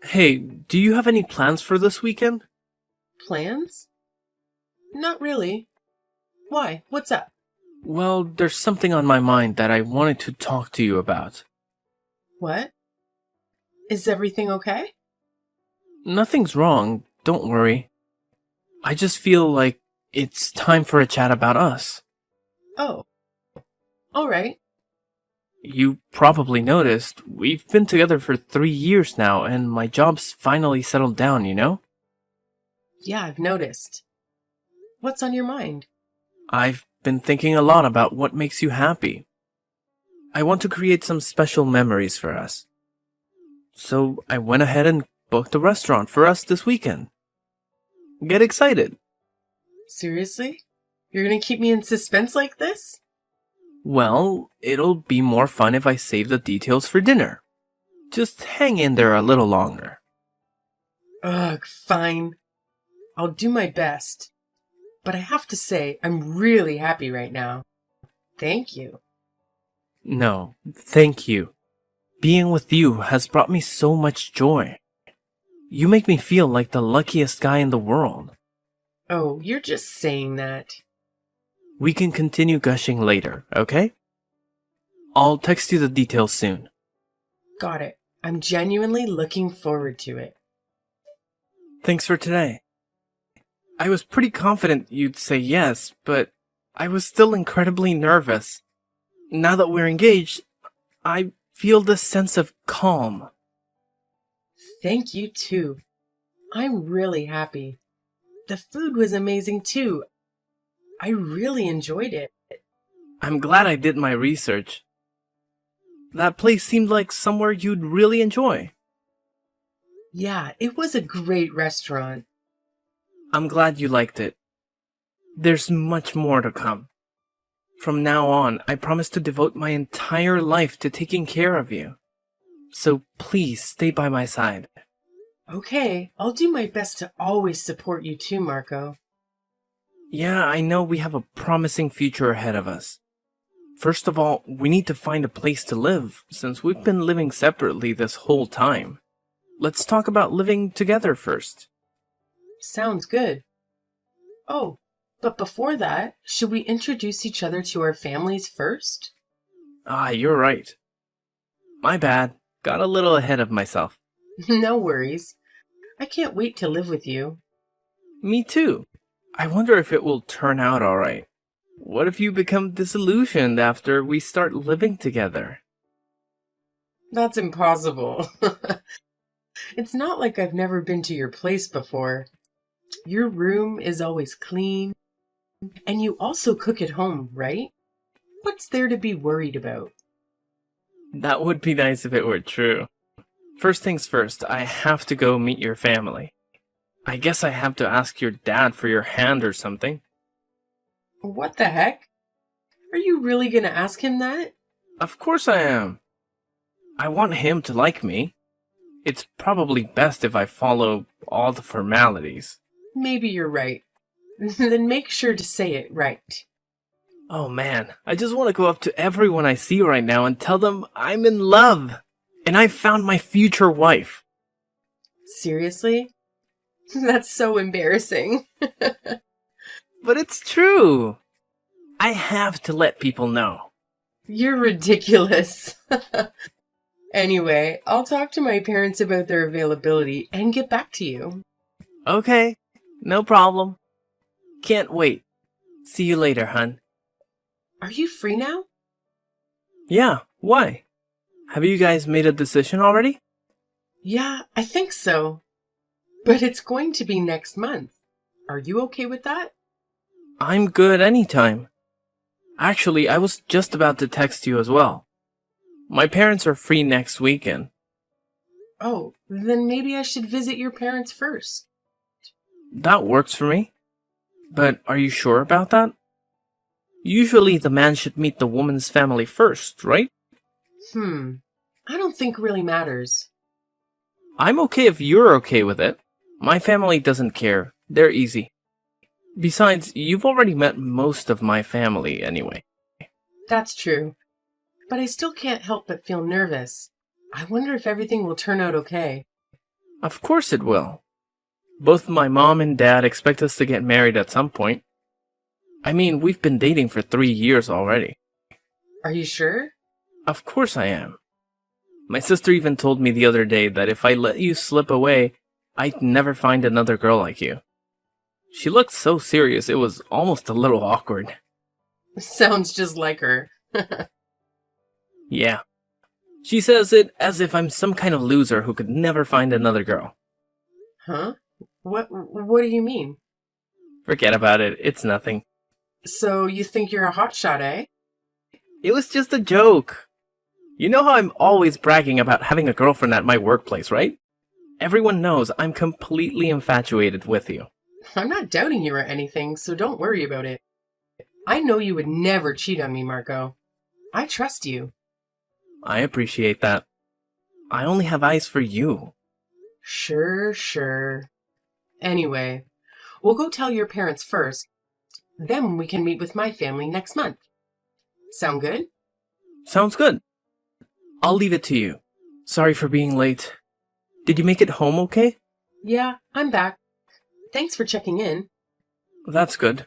Hey, do you have any plans for this weekend? Plans? Not really. Why? What's up? Well, there's something on my mind that I wanted to talk to you about. What? Is everything okay? Nothing's wrong, don't worry. I just feel like it's time for a chat about us. Oh, all right. You probably noticed, we've been together for 3 years now, and my job's finally settled down, you know? Yeah, I've noticed. What's on your mind? I've been thinking a lot about what makes you happy. I want to create some special memories for us. So I went ahead and booked a restaurant for us this weekend. Get excited. Seriously? You're gonna keep me in suspense like this? Well, it'll be more fun if I save the details for dinner. Just hang in there a little longer. Ugh, fine. I'll do my best. But I have to say, I'm really happy right now. Thank you. No, thank you. Being with you has brought me so much joy. You make me feel like the luckiest guy in the world. Oh, you're just saying that. We can continue gushing later, okay? I'll text you the details soon. Got it. I'm genuinely looking forward to it. Thanks for today. I was pretty confident you'd say yes, but I was still incredibly nervous. Now that we're engaged, I feel this sense of calm. Thank you, too. I'm really happy. The food was amazing, too. I really enjoyed it. I'm glad I did my research. That place seemed like somewhere you'd really enjoy. Yeah, it was a great restaurant. I'm glad you liked it. There's much more to come. From now on, I promise to devote my entire life to taking care of you. So please stay by my side. Okay, I'll do my best to always support you too, Marco. Yeah, I know we have a promising future ahead of us. First of all, we need to find a place to live, since we've been living separately this whole time. Let's talk about living together first. Sounds good. Oh, but before that, should we introduce each other to our families first? Ah, you're right. My bad. Got a little ahead of myself. No worries. I can't wait to live with you. Me too. I wonder if it will turn out alright. What if you become disillusioned after we start living together? That's impossible. It's not like I've never been to your place before. Your room is always clean, and you also cook at home, right? What's there to be worried about? That would be nice if it were true. First things first, I have to go meet your family. I guess I have to ask your dad for your hand or something. What the heck? Are you really gonna ask him that? Of course I am. I want him to like me. It's probably best if I follow all the formalities. Maybe you're right. Then make sure to say it right. Oh man, I just want to go up to everyone I see right now and tell them I'm in love. And I've found my future wife. Seriously? That's so embarrassing. But it's true. I have to let people know. You're ridiculous. Anyway, I'll talk to my parents about their availability and get back to you. Okay, no problem. Can't wait. See you later, hun. Are you free now? Yeah, why? Have you guys made a decision already? Yeah, I think so. But it's going to be next month. Are you okay with that? I'm good anytime. Actually, I was just about to text you as well. My parents are free next weekend. Oh, then maybe I should visit your parents first. That works for me. But are you sure about that? Usually the man should meet the woman's family first, right? I don't think really matters. I'm okay if you're okay with it. My family doesn't care. They're easy. Besides, you've already met most of my family anyway. That's true. But I still can't help but feel nervous. I wonder if everything will turn out okay. Of course it will. Both my mom and dad expect us to get married at some point. I mean, we've been dating for 3 years already. Are you sure? Of course I am. My sister even told me the other day that if I let you slip away, I'd never find another girl like you. She looked so serious, it was almost a little awkward. Sounds just like her. Yeah. She says it as if I'm some kind of loser who could never find another girl. Huh? What do you mean? Forget about it, it's nothing. So you think you're a hotshot, eh? It was just a joke. You know how I'm always bragging about having a girlfriend at my workplace, right? Everyone knows I'm completely infatuated with you. I'm not doubting you or anything, so don't worry about it. I know you would never cheat on me, Marco. I trust you. I appreciate that. I only have eyes for you. Sure. Anyway, we'll go tell your parents first. Then we can meet with my family next month. Sound good? Sounds good. I'll leave it to you. Sorry for being late. Did you make it home okay? Yeah, I'm back. Thanks for checking in. That's good.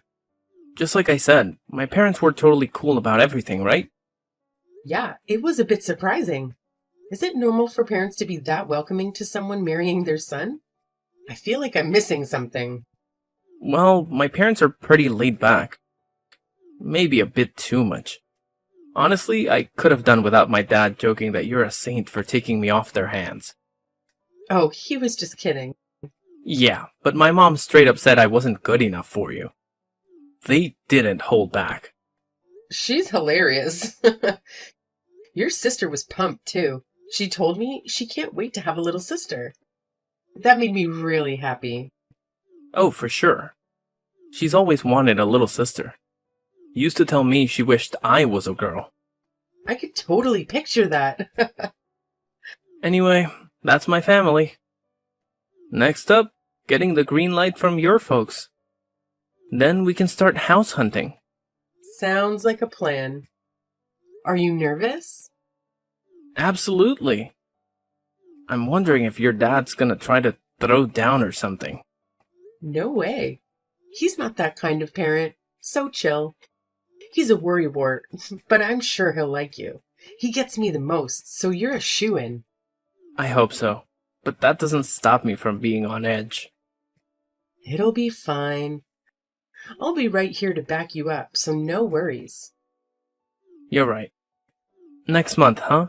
Just like I said, my parents were totally cool about everything, right? Yeah, it was a bit surprising. Is it normal for parents to be that welcoming to someone marrying their son? I feel like I'm missing something. Well, my parents are pretty laid back. Maybe a bit too much. Honestly, I could have done without my dad joking that you're a saint for taking me off their hands. Oh, he was just kidding. Yeah, but my mom straight up said I wasn't good enough for you. They didn't hold back. She's hilarious. Your sister was pumped, too. She told me she can't wait to have a little sister. That made me really happy. Oh, for sure. She's always wanted a little sister. Used to tell me she wished I was a girl. I could totally picture that. Anyway, that's my family. Next up, getting the green light from your folks. Then we can start house hunting. Sounds like a plan. Are you nervous? Absolutely. I'm wondering if your dad's gonna try to throw down or something. No way. He's not that kind of parent. So chill. He's a worrywart, but I'm sure he'll like you. He gets me the most, so you're a shoo-in. I hope so, but that doesn't stop me from being on edge. It'll be fine. I'll be right here to back you up, so no worries. You're right. Next month, huh?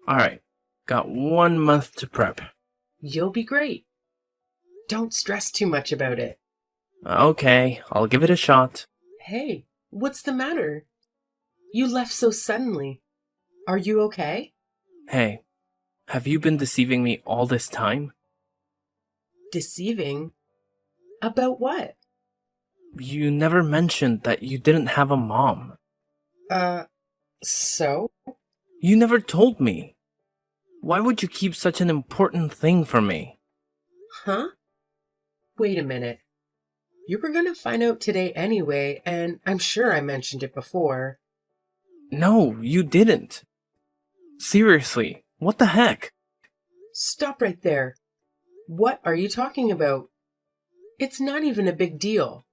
Alright, got 1 month to prep. You'll be great. Don't stress too much about it. Okay, I'll give it a shot. Hey, what's the matter? You left so suddenly. Are you okay? Hey, have you been deceiving me all this time? Deceiving? About what? You never mentioned that you didn't have a mom. So? You never told me. Why would you keep such an important thing from me? Huh? Wait a minute. You were gonna find out today anyway, and I'm sure I mentioned it before. No, you didn't. Seriously, what the heck? Stop right there. What are you talking about? It's not even a big deal.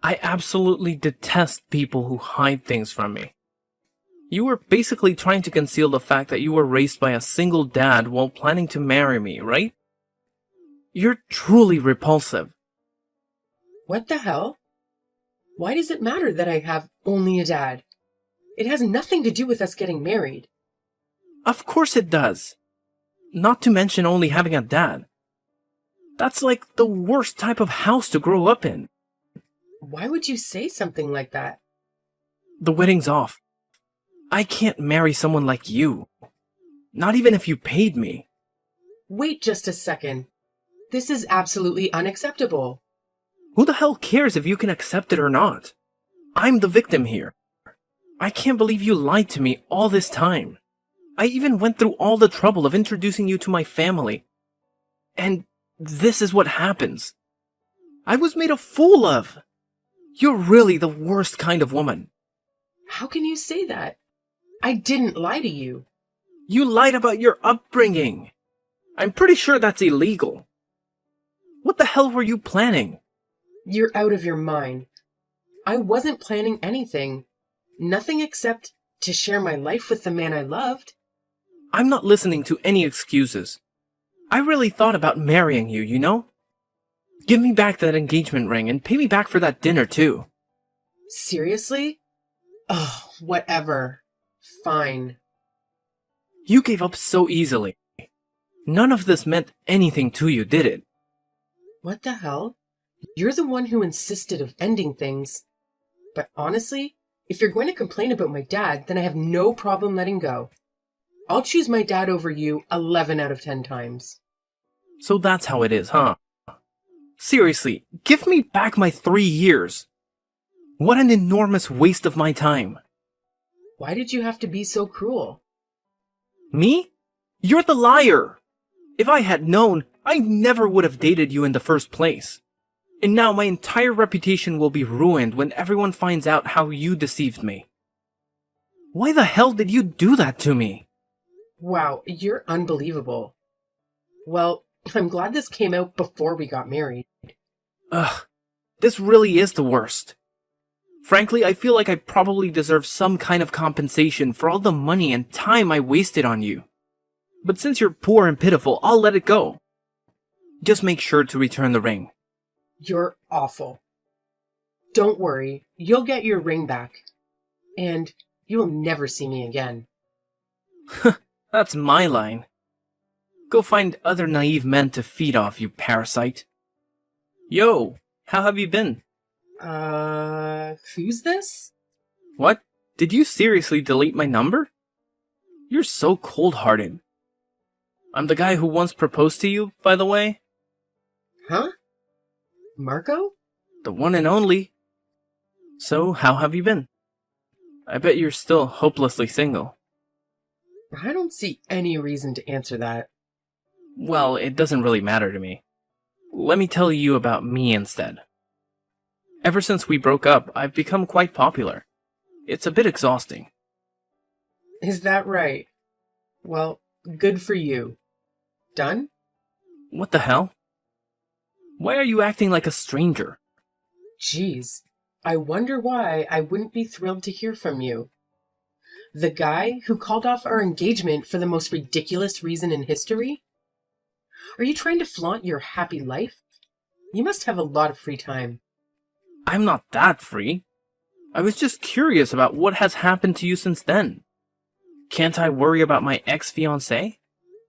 I absolutely detest people who hide things from me. You were basically trying to conceal the fact that you were raised by a single dad while planning to marry me, right? You're truly repulsive. What the hell? Why does it matter that I have only a dad? It has nothing to do with us getting married. Of course it does. Not to mention only having a dad. That's like the worst type of house to grow up in. Why would you say something like that? The wedding's off. I can't marry someone like you. Not even if you paid me. Wait just a second. This is absolutely unacceptable. Who the hell cares if you can accept it or not? I'm the victim here. I can't believe you lied to me all this time. I even went through all the trouble of introducing you to my family. And this is what happens. I was made a fool of. You're really the worst kind of woman. How can you say that? I didn't lie to you. You lied about your upbringing. I'm pretty sure that's illegal. What the hell were you planning? You're out of your mind. I wasn't planning anything. Nothing except to share my life with the man I loved. I'm not listening to any excuses. I really thought about marrying you, you know? Give me back that engagement ring and pay me back for that dinner too. Seriously? Oh, whatever. Fine. You gave up so easily. None of this meant anything to you, did it? What the hell? You're the one who insisted of ending things. But honestly, if you're going to complain about my dad, then I have no problem letting go. I'll choose my dad over you 11 out of 10 times. So that's how it is, huh? Seriously, give me back my 3 years. What an enormous waste of my time. Why did you have to be so cruel? Me? You're the liar. If I had known, I never would have dated you in the first place. And now my entire reputation will be ruined when everyone finds out how you deceived me. Why the hell did you do that to me? Wow, you're unbelievable. Well, I'm glad this came out before we got married. Ugh, this really is the worst. Frankly, I feel like I probably deserve some kind of compensation for all the money and time I wasted on you. But since you're poor and pitiful, I'll let it go. Just make sure to return the ring. You're awful. Don't worry, you'll get your ring back. And you'll never see me again. That's my line. Go find other naive men to feed off, you parasite. Yo, how have you been? Who's this? What? Did you seriously delete my number? You're so cold-hearted. I'm the guy who once proposed to you, by the way. Huh? Marco? The one and only. So, how have you been? I bet you're still hopelessly single. I don't see any reason to answer that. Well, it doesn't really matter to me. Let me tell you about me instead. Ever since we broke up, I've become quite popular. It's a bit exhausting. Is that right? Well, good for you. Done? What the hell? Why are you acting like a stranger? Geez, I wonder why I wouldn't be thrilled to hear from you. The guy who called off our engagement for the most ridiculous reason in history? Are you trying to flaunt your happy life? You must have a lot of free time. I'm not that free. I was just curious about what has happened to you since then. Can't I worry about my ex-fiancé?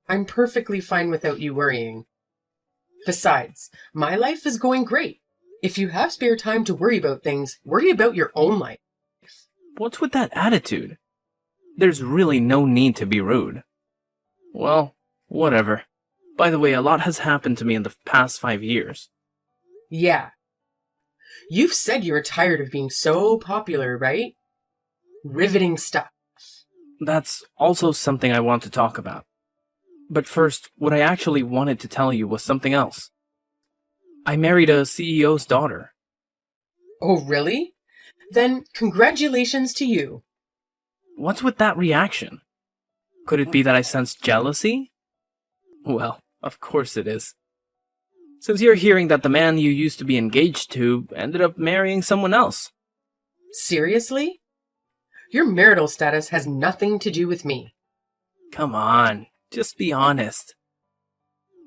I'm perfectly fine without you worrying. Besides, my life is going great. If you have spare time to worry about things, worry about your own life. What's with that attitude? There's really no need to be rude. Well, whatever. By the way, a lot has happened to me in the past 5 years. Yeah. You've said you're tired of being so popular, right? Riveting stuff. That's also something I want to talk about. But first, what I actually wanted to tell you was something else. I married a CEO's daughter. Oh, really? Then congratulations to you. What's with that reaction? Could it be that I sense jealousy? Well, of course it is. Since you're hearing that the man you used to be engaged to ended up marrying someone else. Seriously? Your marital status has nothing to do with me. Come on, just be honest.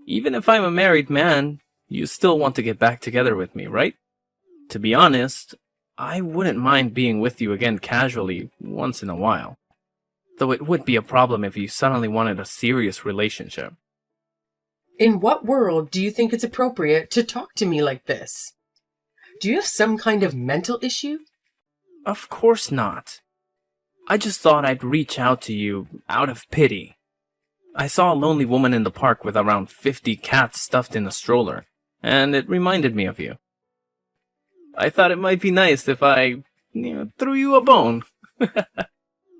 Even if I'm a married man, you still want to get back together with me, right? To be honest, I wouldn't mind being with you again casually once in a while. Though it would be a problem if you suddenly wanted a serious relationship. In what world do you think it's appropriate to talk to me like this? Do you have some kind of mental issue? Of course not. I just thought I'd reach out to you out of pity. I saw a lonely woman in the park with around 50 cats stuffed in a stroller, and it reminded me of you. I thought it might be nice if I, threw you a bone.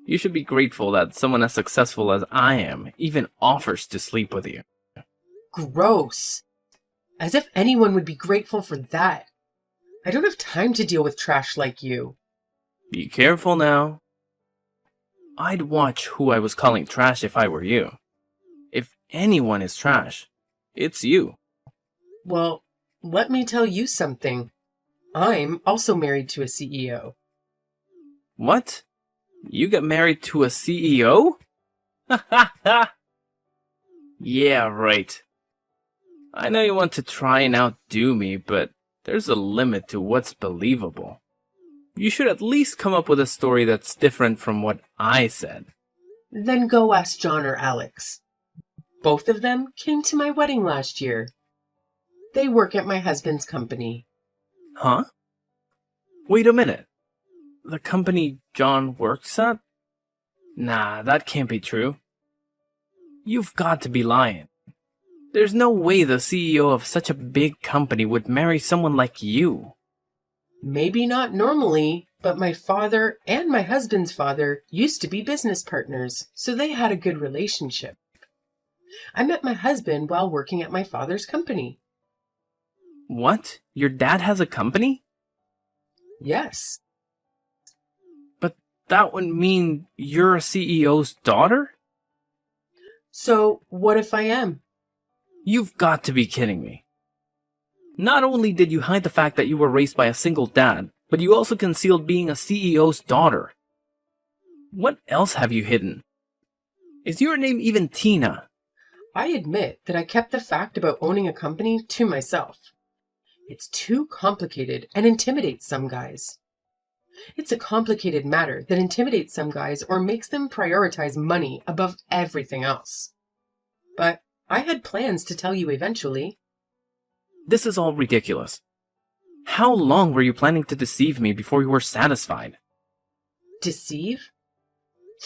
You should be grateful that someone as successful as I am even offers to sleep with you. Gross. As if anyone would be grateful for that. I don't have time to deal with trash like you. Be careful now. I'd watch who I was calling trash if I were you. If anyone is trash. It's you. Well, let me tell you something. I'm also married to a CEO. What? You got married to a CEO? Ha ha ha! Yeah, right. I know you want to try and outdo me, but there's a limit to what's believable. You should at least come up with a story that's different from what I said. Then go ask John or Alex. Both of them came to my wedding last year. They work at my husband's company. Huh? Wait a minute. The company John works at? Nah, that can't be true. You've got to be lying. There's no way the CEO of such a big company would marry someone like you. Maybe not normally, but my father and my husband's father used to be business partners, so they had a good relationship. I met my husband while working at my father's company. What? Your dad has a company? Yes. But that would mean you're a CEO's daughter? So what if I am? You've got to be kidding me. Not only did you hide the fact that you were raised by a single dad, but you also concealed being a CEO's daughter. What else have you hidden? Is your name even Tina? I admit that I kept the fact about owning a company to myself. It's too complicated and intimidates some guys. It's a complicated matter that intimidates some guys or makes them prioritize money above everything else. But I had plans to tell you eventually. This is all ridiculous. How long were you planning to deceive me before you were satisfied? Deceive?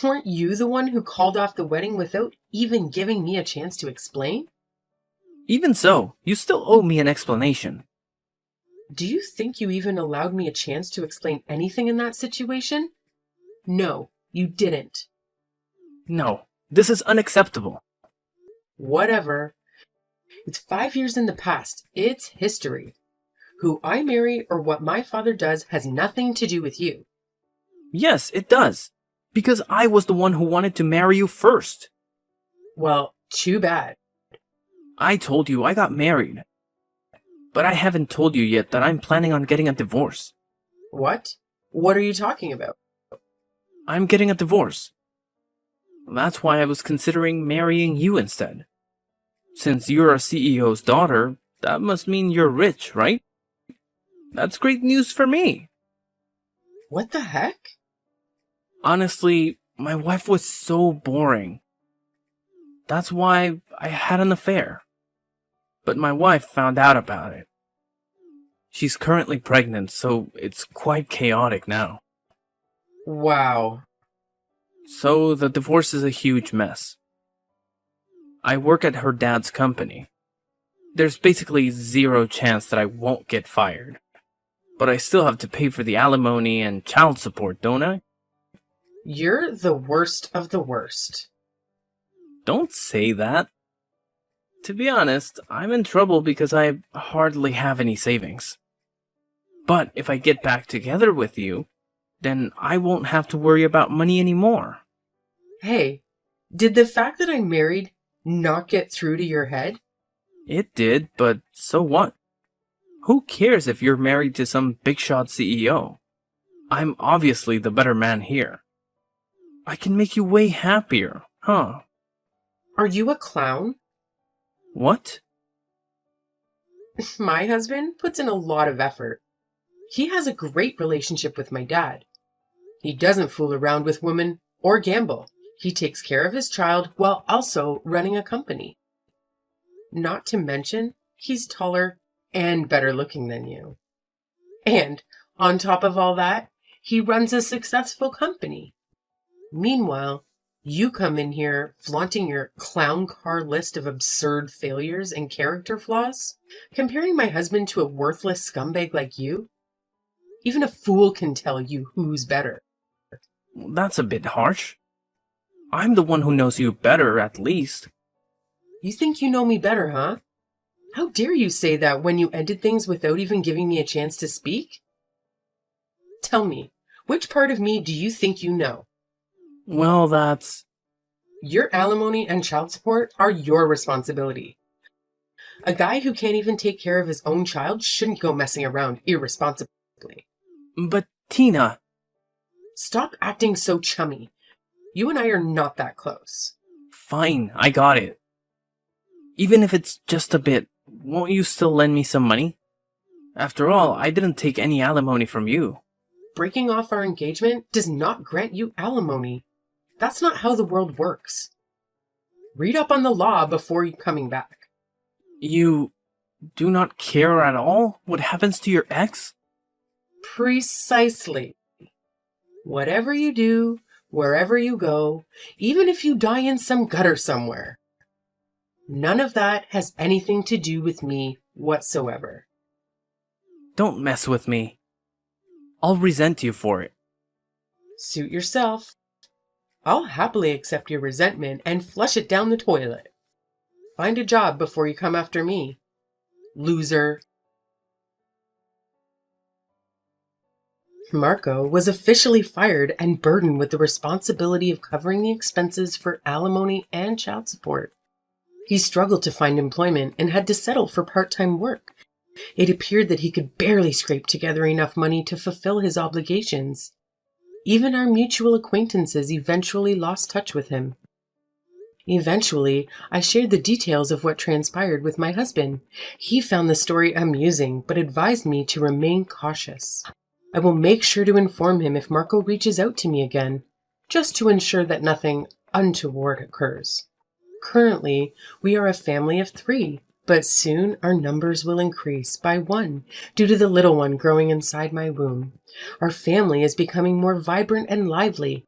Weren't you the one who called off the wedding without even giving me a chance to explain? Even so, you still owe me an explanation. Do you think you even allowed me a chance to explain anything in that situation? No, you didn't. No, this is unacceptable. Whatever. It's 5 years in the past. It's history. Who I marry or what my father does has nothing to do with you. Yes, it does. Because I was the one who wanted to marry you first. Well, too bad. I told you I got married. But I haven't told you yet that I'm planning on getting a divorce. What? What are you talking about? I'm getting a divorce. That's why I was considering marrying you instead. Since you're a CEO's daughter, that must mean you're rich, right? That's great news for me. What the heck? Honestly, my wife was so boring. That's why I had an affair. But my wife found out about it. She's currently pregnant, so it's quite chaotic now. Wow. So the divorce is a huge mess. I work at her dad's company. There's basically zero chance that I won't get fired. But I still have to pay for the alimony and child support, don't I? You're the worst of the worst. Don't say that. To be honest, I'm in trouble because I hardly have any savings. But if I get back together with you, then I won't have to worry about money anymore. Hey, did the fact that I'm married not get through to your head? It did, but so what? Who cares if you're married to some big shot CEO? I'm obviously the better man here. I can make you way happier, huh? Are you a clown? What? My husband puts in a lot of effort. He has a great relationship with my dad. He doesn't fool around with women or gamble. He takes care of his child while also running a company. Not to mention, he's taller and better looking than you. And on top of all that, he runs a successful company. Meanwhile, you come in here flaunting your clown car list of absurd failures and character flaws, comparing my husband to a worthless scumbag like you. Even a fool can tell you who's better. That's a bit harsh. I'm the one who knows you better, at least. You think you know me better, huh? How dare you say that when you ended things without even giving me a chance to speak? Tell me, which part of me do you think you know? Well, that's... Your alimony and child support are your responsibility. A guy who can't even take care of his own child shouldn't go messing around irresponsibly. But Tina, Stop acting so chummy. You and I are not that close. fine, I got it. Even if it's just a bit, won't you still lend me some money? After all, I didn't take any alimony from you. Breaking off our engagement does not grant you alimony. That's not how the world works. Read up on the law before coming back. You do not care at all what happens to your ex? Precisely. Whatever you do, wherever you go, even if you die in some gutter somewhere, none of that has anything to do with me whatsoever. Don't mess with me. I'll resent you for it. Suit yourself. I'll happily accept your resentment and flush it down the toilet. Find a job before you come after me, loser. Marco was officially fired and burdened with the responsibility of covering the expenses for alimony and child support. He struggled to find employment and had to settle for part-time work. It appeared that he could barely scrape together enough money to fulfill his obligations. Even our mutual acquaintances eventually lost touch with him. Eventually, I shared the details of what transpired with my husband. He found the story amusing, but advised me to remain cautious. I will make sure to inform him if Marco reaches out to me again, just to ensure that nothing untoward occurs. Currently, we are a family of 3, but soon our numbers will increase by 1 due to the little one growing inside my womb. Our family is becoming more vibrant and lively,